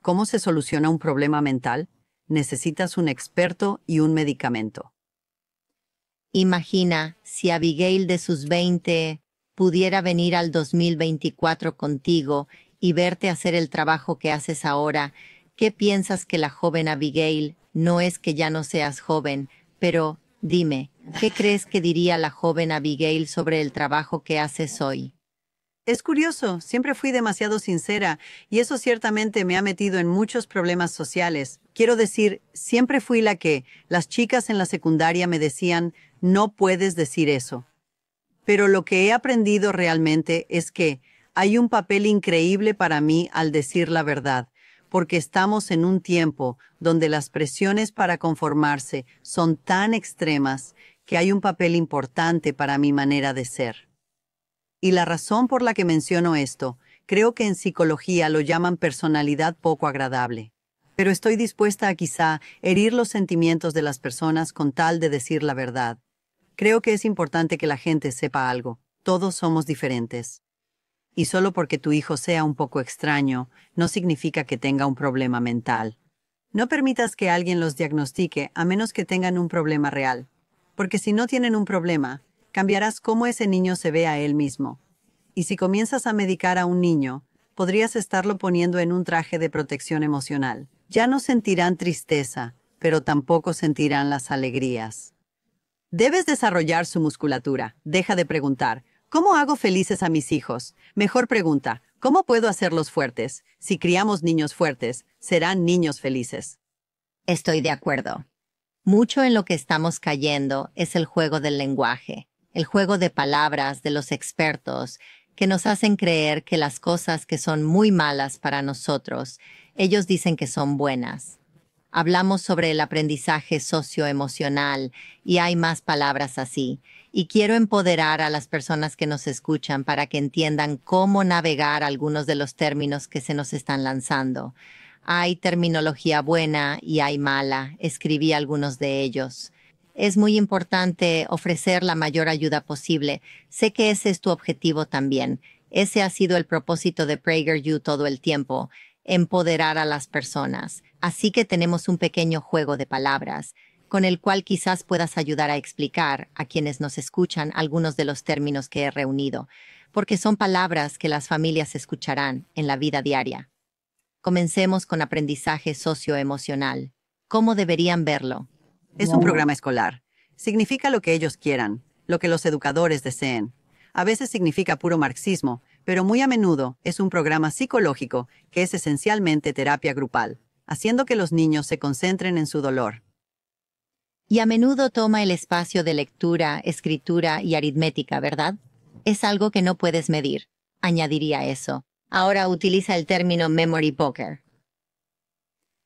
¿cómo se soluciona un problema mental? Necesitas un experto y un medicamento. Imagina si Abigail de sus 20 pudiera venir al 2024 contigo y verte hacer el trabajo que haces ahora. ¿Qué piensas que la joven Abigail? No es que ya no seas joven, pero dime, ¿qué crees que diría la joven Abigail sobre el trabajo que haces hoy? Es curioso, siempre fui demasiado sincera y eso ciertamente me ha metido en muchos problemas sociales. Quiero decir, siempre fui la que las chicas en la secundaria me decían, no puedes decir eso. Pero lo que he aprendido realmente es que hay un papel increíble para mí al decir la verdad, porque estamos en un tiempo donde las presiones para conformarse son tan extremas que hay un papel importante para mi manera de ser. Y la razón por la que menciono esto, creo que en psicología lo llaman personalidad poco agradable. Pero estoy dispuesta a quizá herir los sentimientos de las personas con tal de decir la verdad. Creo que es importante que la gente sepa algo. Todos somos diferentes. Y solo porque tu hijo sea un poco extraño, no significa que tenga un problema mental. No permitas que alguien los diagnostique a menos que tengan un problema real. Porque si no tienen un problema, cambiarás cómo ese niño se ve a él mismo. Y si comienzas a medicar a un niño, podrías estarlo poniendo en un traje de protección emocional. Ya no sentirán tristeza, pero tampoco sentirán las alegrías. Debes desarrollar su musculatura. Deja de preguntar, ¿cómo hago felices a mis hijos? Mejor pregunta, ¿cómo puedo hacerlos fuertes? Si criamos niños fuertes, serán niños felices. Estoy de acuerdo. Mucho en lo que estamos cayendo es el juego del lenguaje, el juego de palabras de los expertos que nos hacen creer que las cosas que son muy malas para nosotros, ellos dicen que son buenas. Hablamos sobre el aprendizaje socioemocional y hay más palabras así. Y quiero empoderar a las personas que nos escuchan para que entiendan cómo navegar algunos de los términos que se nos están lanzando. Hay terminología buena y hay mala. Escribí algunos de ellos. Es muy importante ofrecer la mayor ayuda posible. Sé que ese es tu objetivo también. Ese ha sido el propósito de PragerU todo el tiempo, empoderar a las personas. Así que tenemos un pequeño juego de palabras, con el cual quizás puedas ayudar a explicar a quienes nos escuchan algunos de los términos que he reunido, porque son palabras que las familias escucharán en la vida diaria. Comencemos con aprendizaje socioemocional. ¿Cómo deberían verlo? Es un programa escolar. Significa lo que ellos quieran, lo que los educadores deseen. A veces significa puro marxismo, pero muy a menudo es un programa psicológico que es esencialmente terapia grupal, haciendo que los niños se concentren en su dolor. Y a menudo toma el espacio de lectura, escritura y aritmética, ¿verdad? Es algo que no puedes medir. Añadiría eso. Ahora utiliza el término memory poker.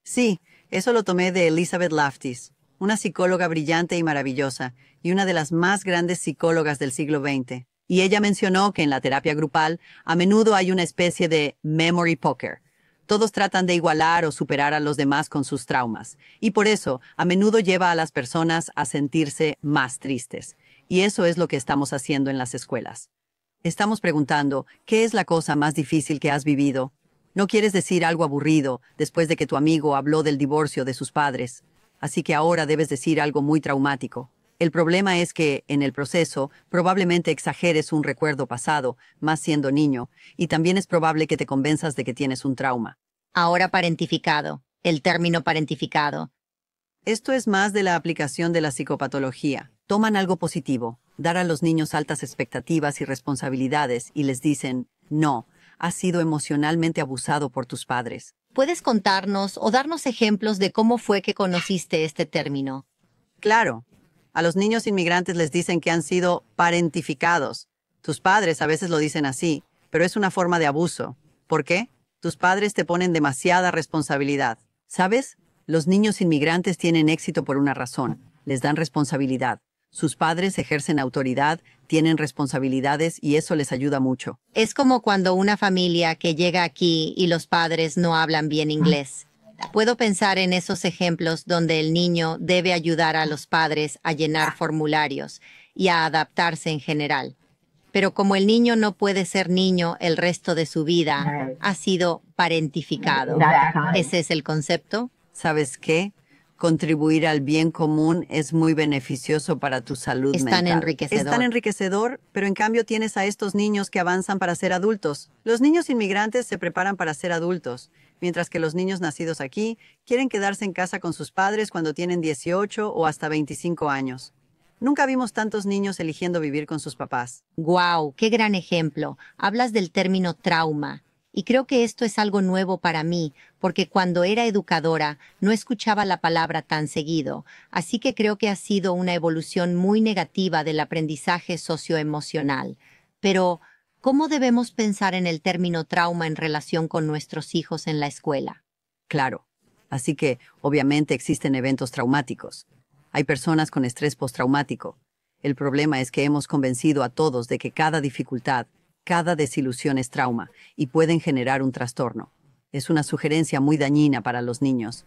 Sí, eso lo tomé de Elizabeth Loftus, una psicóloga brillante y maravillosa, y una de las más grandes psicólogas del siglo XX. Y ella mencionó que en la terapia grupal a menudo hay una especie de memory poker. Todos tratan de igualar o superar a los demás con sus traumas, y por eso a menudo lleva a las personas a sentirse más tristes. Y eso es lo que estamos haciendo en las escuelas. Estamos preguntando, ¿qué es la cosa más difícil que has vivido? No quieres decir algo aburrido después de que tu amigo habló del divorcio de sus padres. Así que ahora debes decir algo muy traumático. El problema es que, en el proceso, probablemente exageres un recuerdo pasado, más siendo niño, y también es probable que te convenzas de que tienes un trauma. Ahora parentificado. El término parentificado. Esto es más de la aplicación de la psicopatología. Toman algo positivo, dar a los niños altas expectativas y responsabilidades, y les dicen, no, has sido emocionalmente abusado por tus padres. ¿Puedes contarnos o darnos ejemplos de cómo fue que conociste este término? Claro. A los niños inmigrantes les dicen que han sido parentificados. Tus padres a veces lo dicen así, pero es una forma de abuso. ¿Por qué? Tus padres te ponen demasiada responsabilidad. ¿Sabes? Los niños inmigrantes tienen éxito por una razón. Les dan responsabilidad. Sus padres ejercen autoridad, tienen responsabilidades y eso les ayuda mucho. Es como cuando una familia que llega aquí y los padres no hablan bien inglés. Puedo pensar en esos ejemplos donde el niño debe ayudar a los padres a llenar formularios y a adaptarse en general. Pero como el niño no puede ser niño el resto de su vida, ha sido parentificado. ¿Ese es el concepto? ¿Sabes qué? Contribuir al bien común es muy beneficioso para tu salud mental. Es tan enriquecedor. Es tan enriquecedor, pero en cambio tienes a estos niños que avanzan para ser adultos. Los niños inmigrantes se preparan para ser adultos, mientras que los niños nacidos aquí quieren quedarse en casa con sus padres cuando tienen 18 o hasta 25 años. Nunca vimos tantos niños eligiendo vivir con sus papás. ¡Guau! ¡Qué gran ejemplo! Hablas del término trauma. Y creo que esto es algo nuevo para mí, porque cuando era educadora no escuchaba la palabra tan seguido, así que creo que ha sido una evolución muy negativa del aprendizaje socioemocional. Pero, ¿cómo debemos pensar en el término trauma en relación con nuestros hijos en la escuela? Claro. Así que, obviamente, existen eventos traumáticos. Hay personas con estrés postraumático. El problema es que hemos convencido a todos de que cada dificultad, cada desilusión es trauma y pueden generar un trastorno. Es una sugerencia muy dañina para los niños.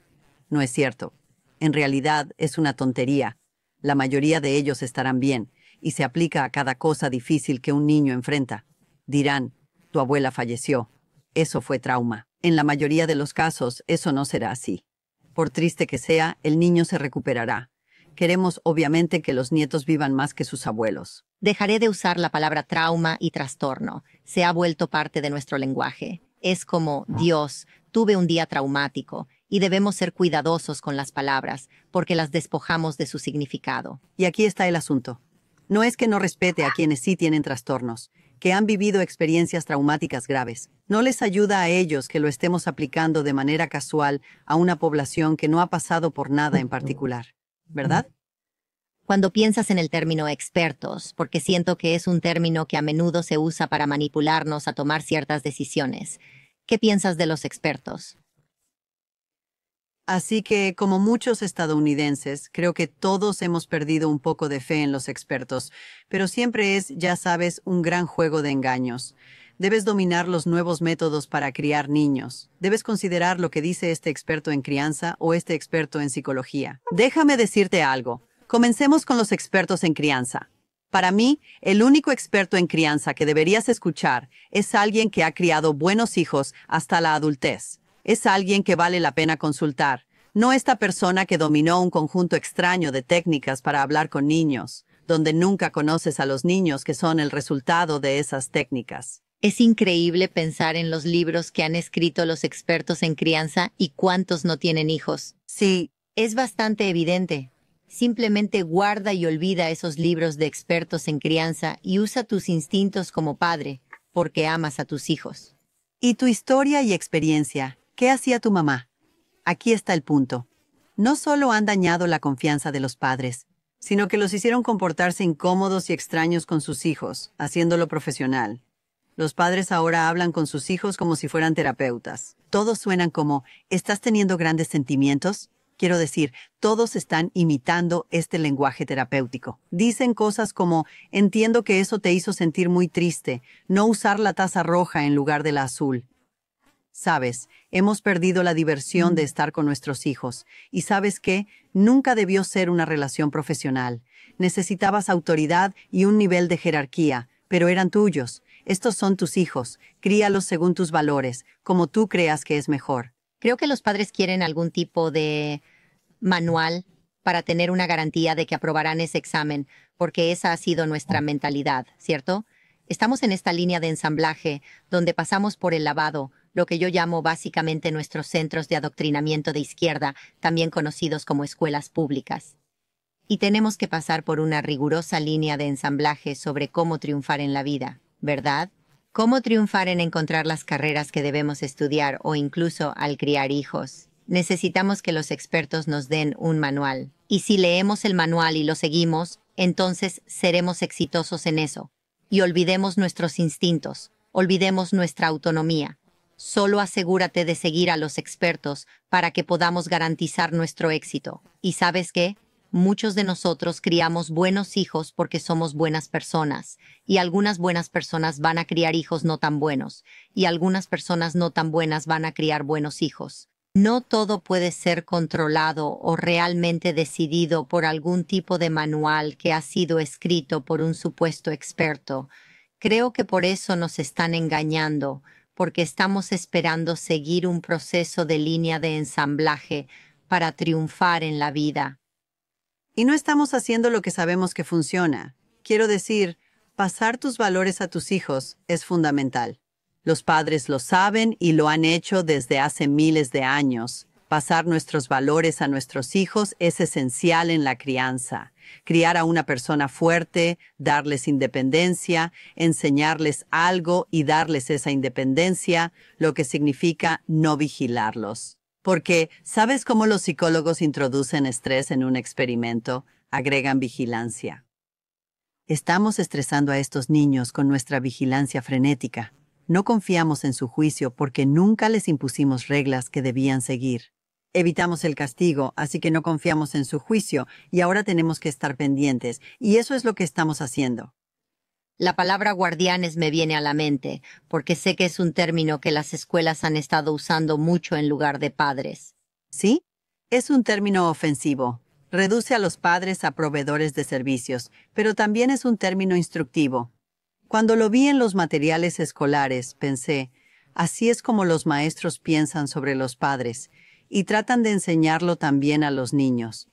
No es cierto. En realidad es una tontería. La mayoría de ellos estarán bien y se aplica a cada cosa difícil que un niño enfrenta. Dirán, tu abuela falleció. Eso fue trauma. En la mayoría de los casos, eso no será así. Por triste que sea, el niño se recuperará. Queremos, obviamente, que los nietos vivan más que sus abuelos. Dejaré de usar la palabra trauma y trastorno. Se ha vuelto parte de nuestro lenguaje. Es como, Dios, tuve un día traumático, y debemos ser cuidadosos con las palabras, porque las despojamos de su significado. Y aquí está el asunto. No es que no respete a quienes sí tienen trastornos, que han vivido experiencias traumáticas graves. No les ayuda a ellos que lo estemos aplicando de manera casual a una población que no ha pasado por nada en particular, ¿verdad? Cuando piensas en el término expertos, porque siento que es un término que a menudo se usa para manipularnos a tomar ciertas decisiones, ¿qué piensas de los expertos? Así que, como muchos estadounidenses, creo que todos hemos perdido un poco de fe en los expertos, pero siempre es, ya sabes, un gran juego de engaños. Debes dominar los nuevos métodos para criar niños. Debes considerar lo que dice este experto en crianza o este experto en psicología. Déjame decirte algo. Comencemos con los expertos en crianza. Para mí, el único experto en crianza que deberías escuchar es alguien que ha criado buenos hijos hasta la adultez. Es alguien que vale la pena consultar, no esta persona que dominó un conjunto extraño de técnicas para hablar con niños, donde nunca conoces a los niños que son el resultado de esas técnicas. Es increíble pensar en los libros que han escrito los expertos en crianza y cuántos no tienen hijos. Sí, Es bastante evidente. Simplemente guarda y olvida esos libros de expertos en crianza y usa tus instintos como padre, porque amas a tus hijos. y tu historia y experiencia. ¿Qué hacía tu mamá? Aquí está el punto. No solo han dañado la confianza de los padres, sino que los hicieron comportarse incómodos y extraños con sus hijos, haciéndolo profesional. Los padres ahora hablan con sus hijos como si fueran terapeutas. Todos suenan como, ¿estás teniendo grandes sentimientos? Quiero decir, todos están imitando este lenguaje terapéutico. Dicen cosas como, entiendo que eso te hizo sentir muy triste, no usar la taza roja en lugar de la azul. Sabes, hemos perdido la diversión de estar con nuestros hijos. Y ¿sabes qué? Nunca debió ser una relación profesional. Necesitabas autoridad y un nivel de jerarquía, pero eran tuyos. Estos son tus hijos. Críalos según tus valores, como tú creas que es mejor. Creo que los padres quieren algún tipo de manual para tener una garantía de que aprobarán ese examen, porque esa ha sido nuestra mentalidad, ¿cierto? Estamos en esta línea de ensamblaje donde pasamos por el lavado, lo que yo llamo básicamente nuestros centros de adoctrinamiento de izquierda, también conocidos como escuelas públicas. Y tenemos que pasar por una rigurosa línea de ensamblaje sobre cómo triunfar en la vida, ¿verdad? Cómo triunfar en encontrar las carreras que debemos estudiar o incluso al criar hijos. Necesitamos que los expertos nos den un manual. Y si leemos el manual y lo seguimos, entonces seremos exitosos en eso. Y olvidemos nuestros instintos, olvidemos nuestra autonomía. Solo asegúrate de seguir a los expertos para que podamos garantizar nuestro éxito. ¿Y sabes qué? Muchos de nosotros criamos buenos hijos porque somos buenas personas, y algunas buenas personas van a criar hijos no tan buenos, y algunas personas no tan buenas van a criar buenos hijos. No todo puede ser controlado o realmente decidido por algún tipo de manual que ha sido escrito por un supuesto experto. Creo que por eso nos están engañando, porque estamos esperando seguir un proceso de línea de ensamblaje para triunfar en la vida. Y no estamos haciendo lo que sabemos que funciona. Quiero decir, pasar tus valores a tus hijos es fundamental. Los padres lo saben y lo han hecho desde hace miles de años. Pasar nuestros valores a nuestros hijos es esencial en la crianza. Criar a una persona fuerte, darles independencia, enseñarles algo y darles esa independencia, lo que significa no vigilarlos. Porque, ¿sabes cómo los psicólogos introducen estrés en un experimento? Agregan vigilancia. Estamos estresando a estos niños con nuestra vigilancia frenética. No confiamos en su juicio porque nunca les impusimos reglas que debían seguir. Evitamos el castigo, así que no confiamos en su juicio y ahora tenemos que estar pendientes, y eso es lo que estamos haciendo. La palabra guardianes me viene a la mente, porque sé que es un término que las escuelas han estado usando mucho en lugar de padres. ¿Sí? Es un término ofensivo. Reduce a los padres a proveedores de servicios, pero también es un término instructivo. Cuando lo vi en los materiales escolares, pensé, así es como los maestros piensan sobre los padres, y tratan de enseñarlo también a los niños.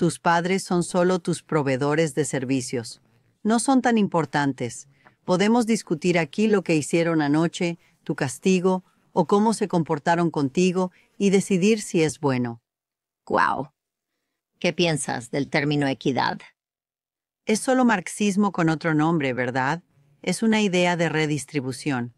Tus padres son solo tus proveedores de servicios. No son tan importantes. Podemos discutir aquí lo que hicieron anoche, tu castigo, o cómo se comportaron contigo y decidir si es bueno. Wow. ¿Qué piensas del término equidad? Es solo marxismo con otro nombre, ¿verdad? Es una idea de redistribución.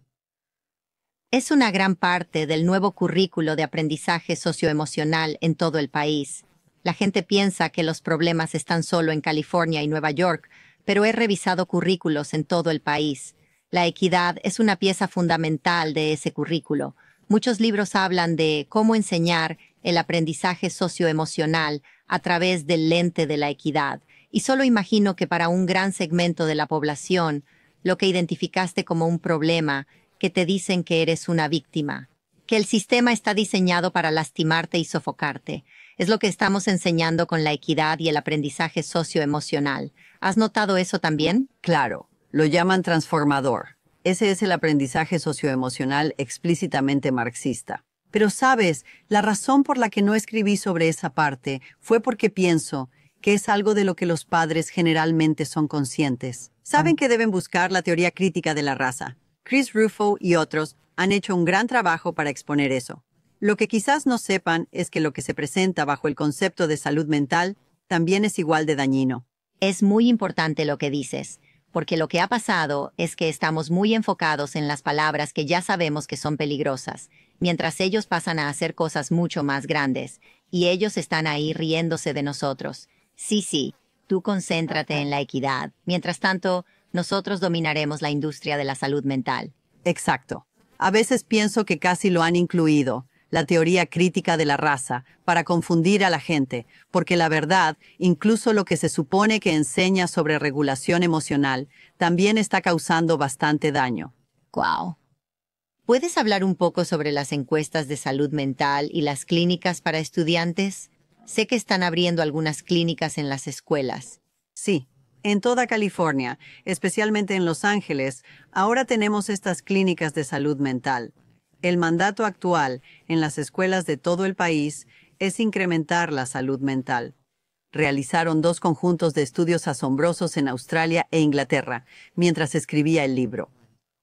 Es una gran parte del nuevo currículo de aprendizaje socioemocional en todo el país. La gente piensa que los problemas están solo en California y Nueva York, pero he revisado currículos en todo el país. La equidad es una pieza fundamental de ese currículo. Muchos libros hablan de cómo enseñar el aprendizaje socioemocional a través del lente de la equidad. Y solo imagino que para un gran segmento de la población, lo que identificaste como un problema, que te dicen que eres una víctima, que el sistema está diseñado para lastimarte y sofocarte. Es lo que estamos enseñando con la equidad y el aprendizaje socioemocional. ¿Has notado eso también? Claro, lo llaman transformador. Ese es el aprendizaje socioemocional explícitamente marxista. Pero sabes, la razón por la que no escribí sobre esa parte fue porque pienso que es algo de lo que los padres generalmente son conscientes. Saben que deben buscar la teoría crítica de la raza. Chris Rufo y otros han hecho un gran trabajo para exponer eso. Lo que quizás no sepan es que lo que se presenta bajo el concepto de salud mental también es igual de dañino. Es muy importante lo que dices, porque lo que ha pasado es que estamos muy enfocados en las palabras que ya sabemos que son peligrosas, mientras ellos pasan a hacer cosas mucho más grandes, y ellos están ahí riéndose de nosotros. Sí, tú concéntrate en la equidad. Mientras tanto, nosotros dominaremos la industria de la salud mental. Exacto. A veces pienso que casi lo han incluido, la teoría crítica de la raza, para confundir a la gente, porque la verdad, incluso lo que se supone que enseña sobre regulación emocional, también está causando bastante daño. Wow. ¿Puedes hablar un poco sobre las encuestas de salud mental y las clínicas para estudiantes? Sé que están abriendo algunas clínicas en las escuelas. Sí. En toda California, especialmente en Los Ángeles, ahora tenemos estas clínicas de salud mental. El mandato actual en las escuelas de todo el país es incrementar la salud mental. Realizaron 2 conjuntos de estudios asombrosos en Australia e Inglaterra, mientras escribía el libro.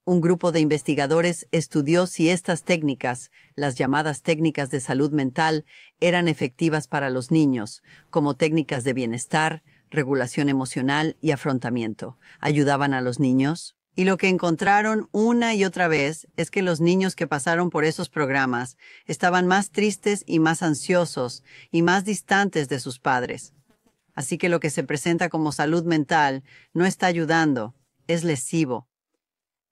Un grupo de investigadores estudió si estas técnicas, las llamadas técnicas de salud mental, eran efectivas para los niños, como técnicas de bienestar, regulación emocional y afrontamiento. ¿Ayudaban a los niños? Y lo que encontraron una y otra vez es que los niños que pasaron por esos programas estaban más tristes y más ansiosos y más distantes de sus padres. Así que lo que se presenta como salud mental no está ayudando, es lesivo.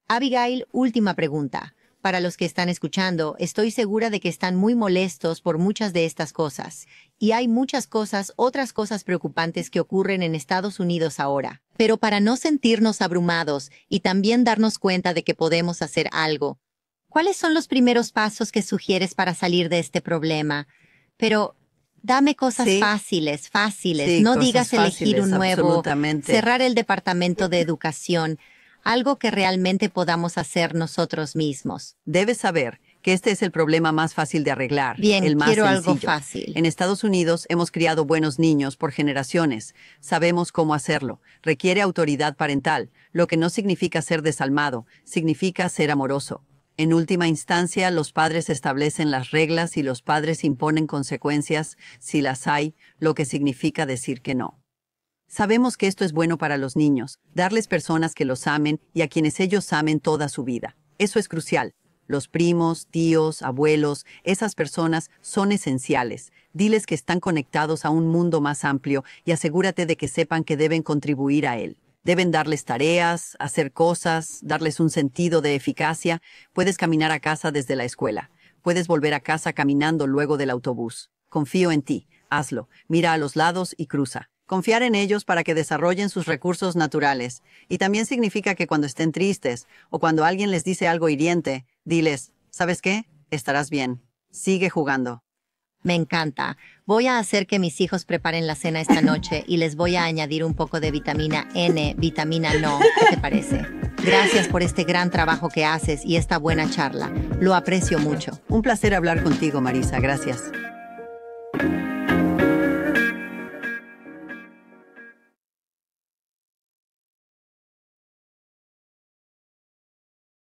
Abigail, última pregunta. Para los que están escuchando, estoy segura de que están muy molestos por muchas de estas cosas. Y hay muchas cosas, otras cosas preocupantes que ocurren en Estados Unidos ahora. Pero para no sentirnos abrumados y también darnos cuenta de que podemos hacer algo, ¿cuáles son los primeros pasos que sugieres para salir de este problema? Pero dame cosas fáciles. Sí, No cosas digas elegir fáciles, un nuevo, absolutamente. cerrar el departamento de educación, algo que realmente podamos hacer nosotros mismos. Debes saber que este es el problema más fácil de arreglar, Bien, el más quiero sencillo. algo fácil. En Estados Unidos hemos criado buenos niños por generaciones. Sabemos cómo hacerlo. Requiere autoridad parental, lo que no significa ser desalmado, significa ser amoroso. En última instancia, los padres establecen las reglas y los padres imponen consecuencias, si las hay, lo que significa decir que no. Sabemos que esto es bueno para los niños, darles personas que los amen y a quienes ellos amen toda su vida. Eso es crucial. Los primos, tíos, abuelos, esas personas son esenciales. Diles que están conectados a un mundo más amplio y asegúrate de que sepan que deben contribuir a él. Deben darles tareas, hacer cosas, darles un sentido de eficacia. Puedes caminar a casa desde la escuela. Puedes volver a casa caminando luego del autobús. Confío en ti. Hazlo. Mira a los lados y cruza. Confiar en ellos para que desarrollen sus recursos naturales. Y también significa que cuando estén tristes o cuando alguien les dice algo hiriente, diles, ¿sabes qué? Estarás bien. Sigue jugando. Me encanta. Voy a hacer que mis hijos preparen la cena esta noche y les voy a añadir un poco de vitamina N, vitamina no. ¿Qué te parece? Gracias por este gran trabajo que haces y esta buena charla. Lo aprecio mucho. Un placer hablar contigo, Marisa. Gracias.